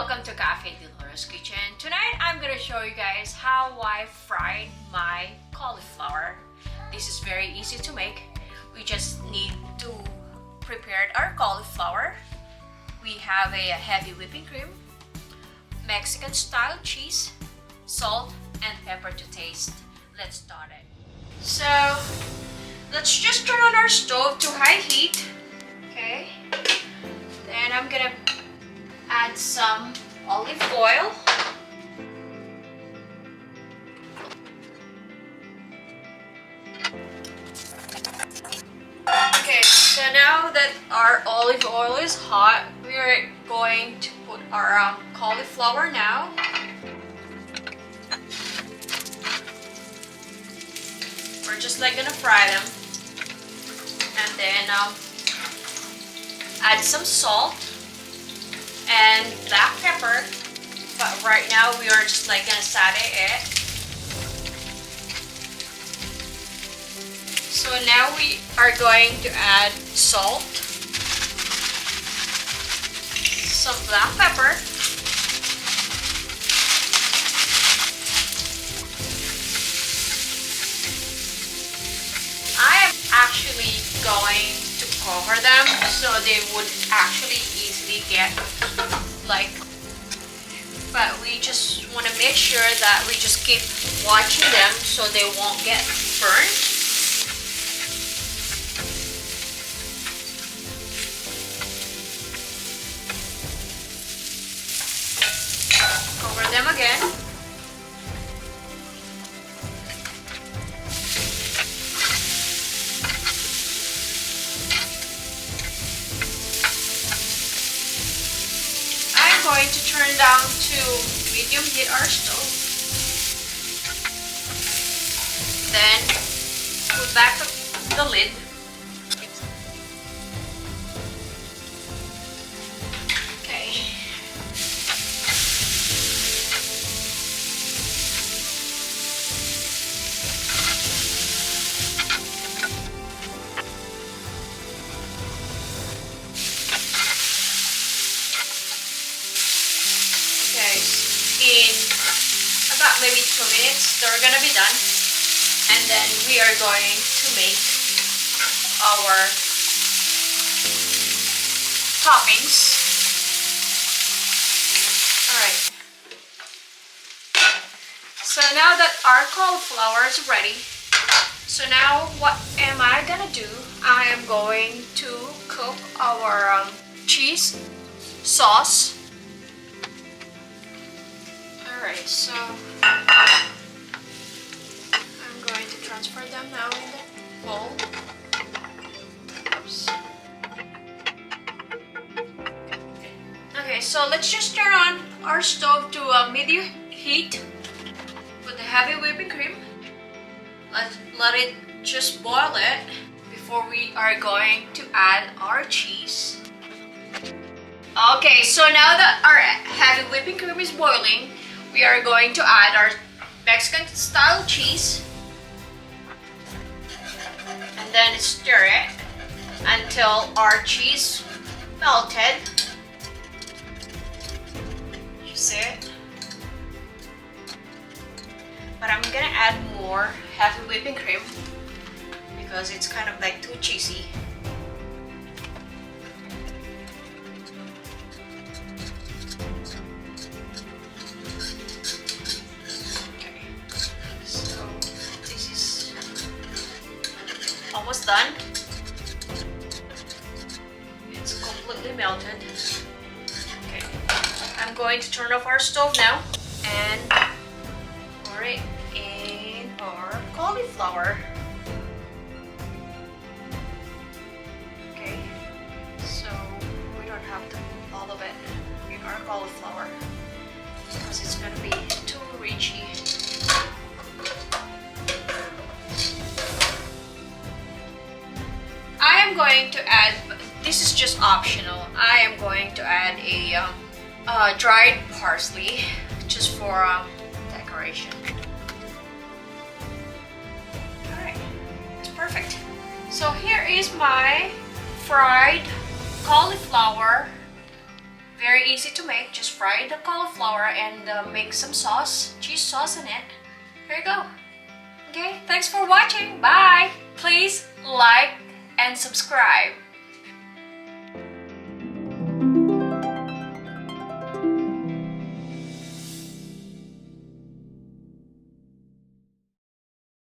welcome to Cafe de Laura's Kitchen. Tonight I'm gonna show you guys how I fried my cauliflower. This is very easy to make. We just need to prepare our cauliflower. We have a heavy whipping cream, Mexican style cheese, salt, and pepper to taste. Let's start it. So let's just turn on our stove to high heat. Okay. Then I'm gonna add some olive oil. Okay, so now that our olive oil is hot, we are going to put our cauliflower now. We're just like gonna fry them, and then add some salt and black pepper, but right now we are just like gonna saute it. So now we are going to add salt, some black pepper, I am actually going to cover them so they would actually easily get but we just want to make sure that we just keep watching them so they won't get burned. Cover them again. Going to turn down to medium heat our stove. Then put back the lid. Okay. In about maybe 2 minutes they're gonna be done, and then we are going to make our toppings. Alright, so now that our cauliflower is ready, so now what am I gonna do? I am going to cook our cheese sauce. Alright, so I'm going to transfer them now in the bowl. Oops. Okay, so let's just turn on our stove to a medium heat with the heavy whipping cream. Let it just boil it before we are going to add our cheese. Okay, so now that our heavy whipping cream is boiling, we are going to add our Mexican style cheese, and then stir it until our cheese melted. You see it? But I'm gonna add more heavy whipping cream because it's kind of like too cheesy. Almost done. It's completely melted. Okay, I'm going to turn off our stove now and pour it in our cauliflower. Okay, so we don't have to put all of it in our cauliflower because it's gonna be too richy. I'm going to add, this is just optional, I am going to add a dried parsley just for decoration. Alright, it's perfect. So here is my fried cauliflower Very easy to make. Just fry the cauliflower and make some sauce, cheese sauce in it. Here you go. Okay, thanks for watching. Bye. Please like and subscribe.